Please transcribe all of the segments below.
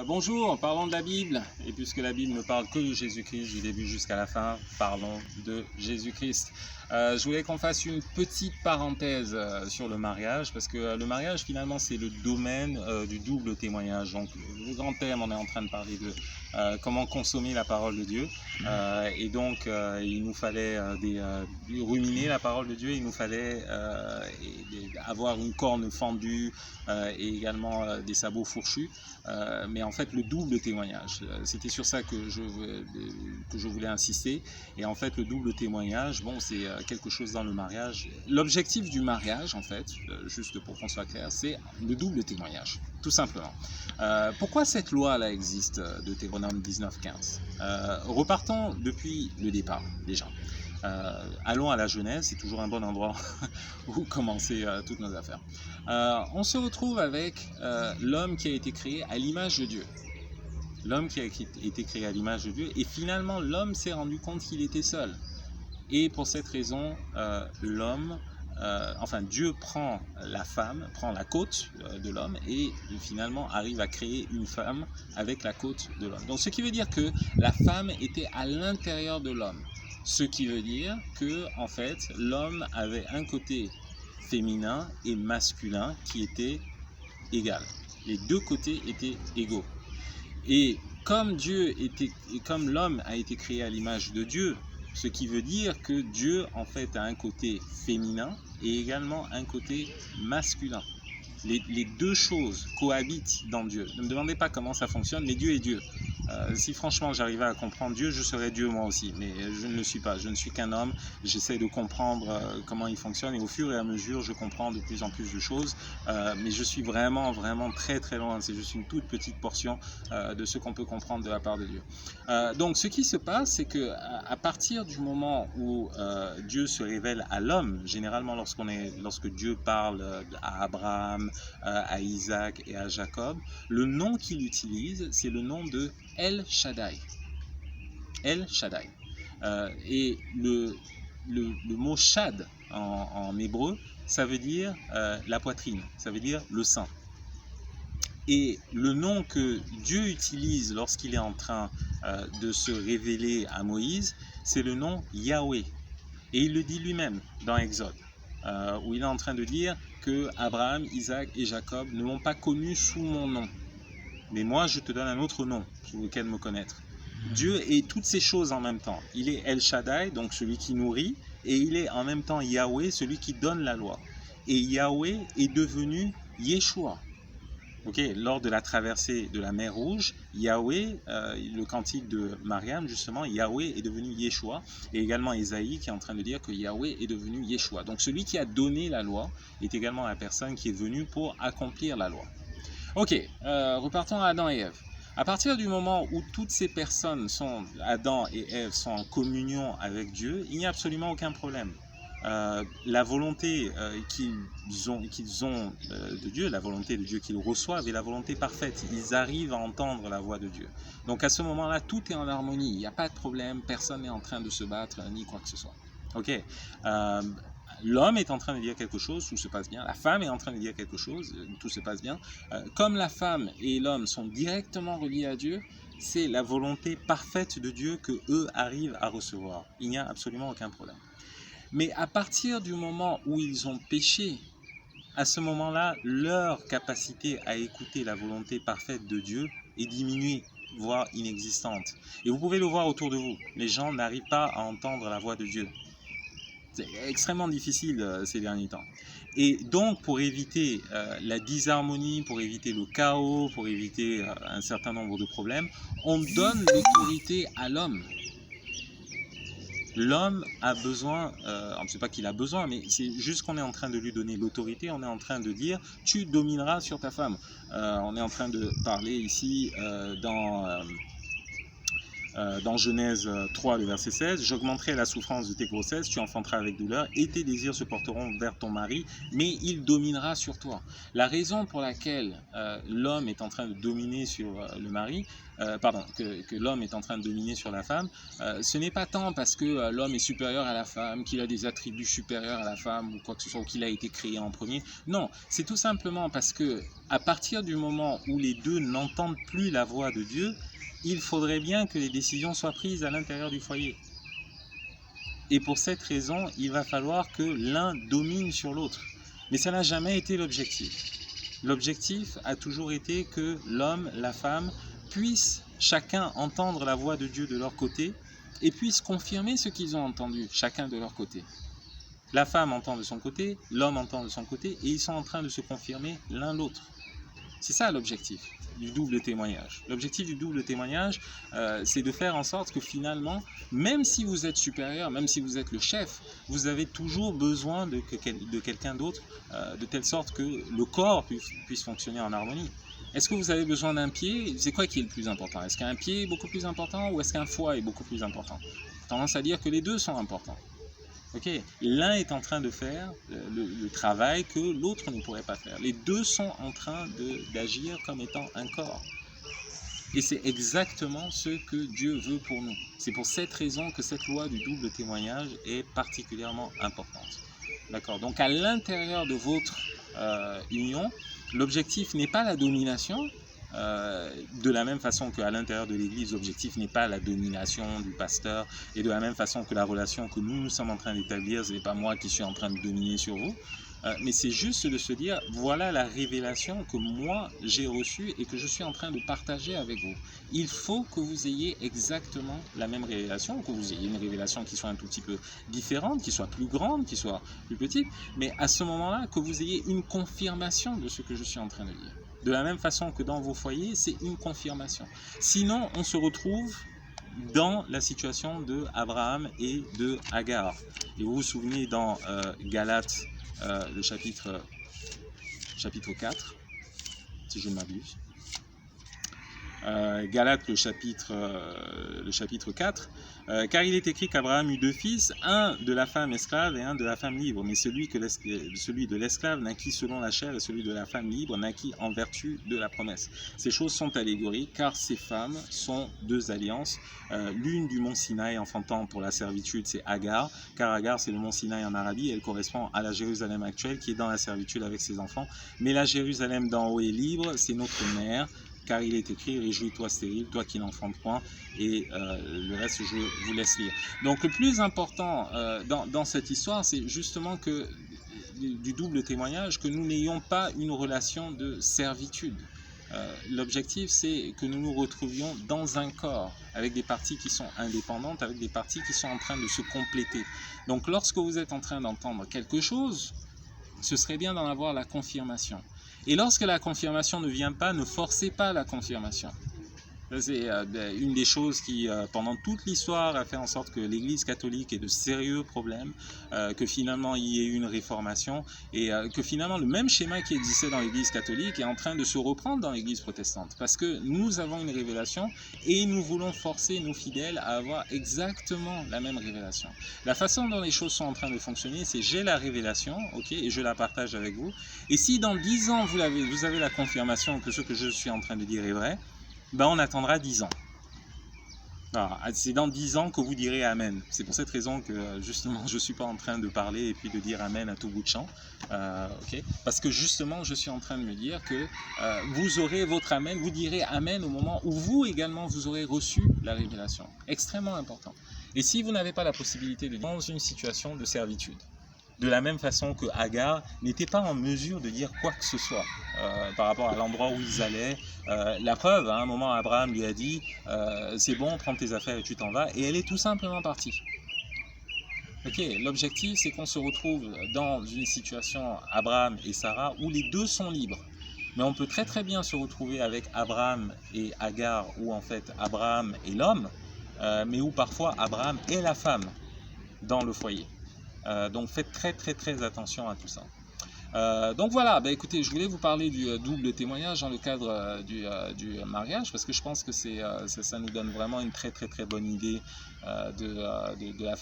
Bonjour, parlons de la Bible. Et puisque la Bible ne parle que de Jésus-Christ, du début jusqu'à la fin, parlons de Jésus-Christ. Je voulais qu'on fasse une petite parenthèse sur le mariage, parce que le mariage, finalement, c'est le domaine du double témoignage. Donc, le grand thème, on est en train de parler de comment consommer la parole de Dieu. Et donc, il nous fallait ruminer la parole de Dieu, il nous fallait avoir une corne fendue et également des sabots fourchus. Mais en fait, le double témoignage, c'était sur ça que je voulais insister. Et en fait, le double témoignage, bon, c'est quelque chose dans le mariage. L'objectif du mariage, en fait, juste pour qu'on soit clair, c'est le double témoignage, tout simplement. Pourquoi cette loi-là existe, de Deutéronome 19:15 ? Repartons depuis le départ, déjà. Allons à la Genèse, c'est toujours un bon endroit où commencer toutes nos affaires. On se retrouve avec l'homme qui a été créé à l'image de Dieu. L'homme qui a été créé à l'image de Dieu, et finalement l'homme s'est rendu compte qu'il était seul. Et pour cette raison, Dieu prend la femme, prend la côte de l'homme et finalement arrive à créer une femme avec la côte de l'homme. Donc ce qui veut dire que la femme était à l'intérieur de l'homme. Ce qui veut dire que en fait, l'homme avait un côté féminin et masculin qui était égal. Les deux côtés étaient égaux. Et comme l'homme a été créé à l'image de Dieu, ce qui veut dire que Dieu en fait a un côté féminin et également un côté masculin. Les deux choses cohabitent dans Dieu. Ne me demandez pas comment ça fonctionne, mais Dieu est Dieu. Si franchement j'arrivais à comprendre Dieu, je serais Dieu moi aussi, mais je ne le suis pas, je ne suis qu'un homme, j'essaie de comprendre comment il fonctionne, et au fur et à mesure je comprends de plus en plus de choses, mais je suis vraiment très très loin, c'est juste une toute petite portion de ce qu'on peut comprendre de la part de Dieu. Donc ce qui se passe, c'est que à partir du moment où Dieu se révèle à l'homme, généralement lorsque Dieu parle à Abraham, à Isaac et à Jacob, le nom qu'il utilise, c'est le nom de El Shaddai. El Shaddai. Et le mot Shad en hébreu, ça veut dire la poitrine, ça veut dire le sein. Et le nom que Dieu utilise lorsqu'il est en train de se révéler à Moïse, c'est le nom Yahweh. Et il le dit lui-même dans Exode, où il est en train de dire que Abraham, Isaac et Jacob ne m'ont pas connu sous mon nom. Mais moi, je te donne un autre nom sous lequel me connaître. Dieu est toutes ces choses en même temps. Il est El Shaddai, donc celui qui nourrit, et il est en même temps Yahweh, celui qui donne la loi. Et Yahweh est devenu Yeshua. Lors de la traversée de la mer Rouge, Yahweh, le cantique de Mariam, justement, Yahweh est devenu Yeshua, et également Ésaïe qui est en train de dire que Yahweh est devenu Yeshua. Donc celui qui a donné la loi est également la personne qui est venue pour accomplir la loi. Repartons à Adam et Ève. À partir du moment où toutes ces personnes Adam et Ève, sont en communion avec Dieu, il n'y a absolument aucun problème. La volonté qu'ils ont de Dieu, la volonté de Dieu qu'ils reçoivent est la volonté parfaite. Ils arrivent à entendre la voix de Dieu. Donc à ce moment-là, tout est en harmonie. Il n'y a pas de problème, personne n'est en train de se battre, ni quoi que ce soit. L'homme est en train de dire quelque chose, tout se passe bien. La femme est en train de dire quelque chose, tout se passe bien. Comme la femme et l'homme sont directement reliés à Dieu, c'est la volonté parfaite de Dieu que eux arrivent à recevoir. Il n'y a absolument aucun problème. Mais à partir du moment où ils ont péché, à ce moment-là, leur capacité à écouter la volonté parfaite de Dieu est diminuée, voire inexistante. Et vous pouvez le voir autour de vous. Les gens n'arrivent pas à entendre la voix de Dieu. C'est extrêmement difficile ces derniers temps. Et donc, pour éviter la disharmonie, pour éviter le chaos, pour éviter un certain nombre de problèmes, on donne l'autorité à l'homme. L'homme a besoin, c'est pas qu'il a besoin, mais c'est juste qu'on est en train de lui donner l'autorité, on est en train de dire « tu domineras sur ta femme ». On est en train de parler ici dans Genèse 3, le verset 16, « J'augmenterai la souffrance de tes grossesses, tu enfanteras avec douleur, et tes désirs se porteront vers ton mari, mais il dominera sur toi. » La raison pour laquelle l'homme est en train de dominer sur le mari, que l'homme est en train de dominer sur la femme, ce n'est pas tant parce que l'homme est supérieur à la femme, qu'il a des attributs supérieurs à la femme, ou quoi que ce soit, ou qu'il a été créé en premier. Non, c'est tout simplement parce que à partir du moment où les deux n'entendent plus la voix de Dieu, il faudrait bien que les décisions soient prises à l'intérieur du foyer. Et pour cette raison, il va falloir que l'un domine sur l'autre. Mais ça n'a jamais été l'objectif. L'objectif a toujours été que l'homme, la femme, puissent chacun entendre la voix de Dieu de leur côté et puissent confirmer ce qu'ils ont entendu, chacun de leur côté. La femme entend de son côté, l'homme entend de son côté, et ils sont en train de se confirmer l'un l'autre. C'est ça l'objectif du double témoignage. L'objectif du double témoignage, c'est de faire en sorte que finalement, même si vous êtes supérieur, même si vous êtes le chef, vous avez toujours besoin de quelqu'un d'autre, de telle sorte que le corps puisse fonctionner en harmonie. Est-ce que vous avez besoin d'un pied? C'est quoi qui est le plus important? Est-ce qu'un pied est beaucoup plus important ou est-ce qu'un foie est beaucoup plus important? J'ai tendance à dire que les deux sont importants. Okay. L'un est en train de faire le travail que l'autre ne pourrait pas faire. Les deux sont en train d'agir comme étant un corps. Et c'est exactement ce que Dieu veut pour nous. C'est pour cette raison que cette loi du double témoignage est particulièrement importante. D'accord. Donc à l'intérieur de votre union, l'objectif n'est pas la domination. De la même façon qu'à l'intérieur de l'Église, l'objectif n'est pas la domination du pasteur, et de la même façon que la relation que nous sommes en train d'établir, ce n'est pas moi qui suis en train de dominer sur vous, mais c'est juste de se dire, voilà la révélation que moi j'ai reçue et que je suis en train de partager avec vous. Il faut que vous ayez exactement la même révélation, que vous ayez une révélation qui soit un tout petit peu différente, qui soit plus grande, qui soit plus petite, mais à ce moment-là, que vous ayez une confirmation de ce que je suis en train de dire. De la même façon que dans vos foyers, c'est une confirmation. Sinon, on se retrouve dans la situation de Abraham et de Agar. Et vous vous souvenez dans Galates, le chapitre 4, si je ne m'abuse. Galates, le chapitre 4, car il est écrit qu'Abraham eut deux fils, un de la femme esclave et un de la femme libre, mais celui de l'esclave naquit selon la chair et celui de la femme libre naquit en vertu de la promesse. Ces choses sont allégoriques, car ces femmes sont deux alliances, l'une du mont Sinaï enfantant pour la servitude, c'est Agar, car Agar c'est le mont Sinaï en Arabie, et elle correspond à la Jérusalem actuelle qui est dans la servitude avec ses enfants, mais la Jérusalem d'en haut est libre, c'est notre mère, car il est écrit, réjouis-toi stérile, toi qui n'enfantes point, et le reste je vous laisse lire. Donc le plus important dans cette histoire, c'est justement que du double témoignage, que nous n'ayons pas une relation de servitude. L'objectif, c'est que nous nous retrouvions dans un corps, avec des parties qui sont indépendantes, avec des parties qui sont en train de se compléter. Donc lorsque vous êtes en train d'entendre quelque chose, ce serait bien d'en avoir la confirmation. Et lorsque la confirmation ne vient pas, ne forcez pas la confirmation. C'est une des choses qui, pendant toute l'histoire, a fait en sorte que l'Église catholique ait de sérieux problèmes, que finalement il y ait eu une réformation, et que finalement le même schéma qui existait dans l'Église catholique est en train de se reprendre dans l'Église protestante. Parce que nous avons une révélation et nous voulons forcer nos fidèles à avoir exactement la même révélation. La façon dont les choses sont en train de fonctionner, c'est j'ai la révélation, ok, et je la partage avec vous. Et si dans 10 ans vous avez la confirmation que ce que je suis en train de dire est vrai, ben on attendra 10 ans. C'est dans 10 ans que vous direz Amen. C'est pour cette raison que justement je ne suis pas en train de parler et puis de dire Amen à tout bout de champ. Okay. Parce que justement je suis en train de me dire que vous aurez votre Amen, vous direz Amen au moment où vous également vous aurez reçu la révélation. Extrêmement important. Et si vous n'avez pas la possibilité de dans une situation de servitude, de la même façon que Agar n'était pas en mesure de dire quoi que ce soit par rapport à l'endroit où ils allaient. La preuve, à un moment, Abraham lui a dit c'est bon, prends tes affaires et tu t'en vas. Et elle est tout simplement partie. Okay. L'objectif, c'est qu'on se retrouve dans une situation, Abraham et Sarah, où les deux sont libres. Mais on peut très très bien se retrouver avec Abraham et Agar, où en fait Abraham est l'homme, mais où parfois Abraham est la femme dans le foyer. Donc faites très très très attention à tout ça. Donc voilà, écoutez, je voulais vous parler du double témoignage dans le cadre du mariage, parce que je pense que ça nous donne vraiment une très très très bonne idée de la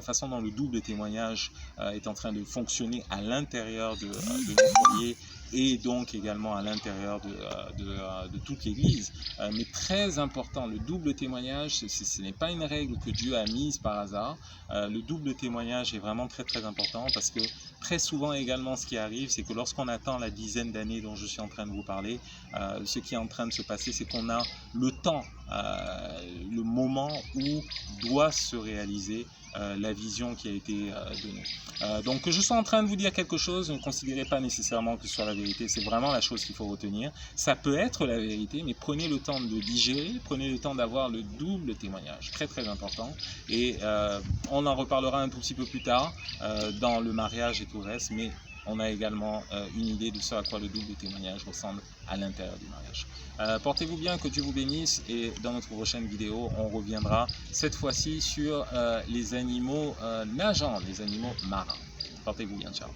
façon dont le double témoignage est en train de fonctionner à l'intérieur de nos foyers et donc également à l'intérieur de toute l'Église. Mais très important, le double témoignage, ce n'est pas une règle que Dieu a mise par hasard. Le double témoignage est vraiment très très important parce que très souvent également ce qui arrive, c'est que lorsqu'on attend la dizaine d'années dont je suis en train de vous parler, ce qui est en train de se passer, c'est qu'on a le temps, le moment où doit se réaliser la vision qui a été donnée. Donc que je sois en train de vous dire quelque chose, ne considérez pas nécessairement que ce soit la vérité, c'est vraiment la chose qu'il faut retenir. Ça peut être la vérité, mais prenez le temps de digérer, prenez le temps d'avoir le double témoignage, très très important. Et on en reparlera un tout petit peu plus tard dans le mariage et tout le reste, mais on a également une idée de ce à quoi le double témoignage ressemble à l'intérieur du mariage. Portez-vous bien, que Dieu vous bénisse, et dans notre prochaine vidéo, on reviendra cette fois-ci sur les animaux nageants, les animaux marins. Portez-vous bien, ciao.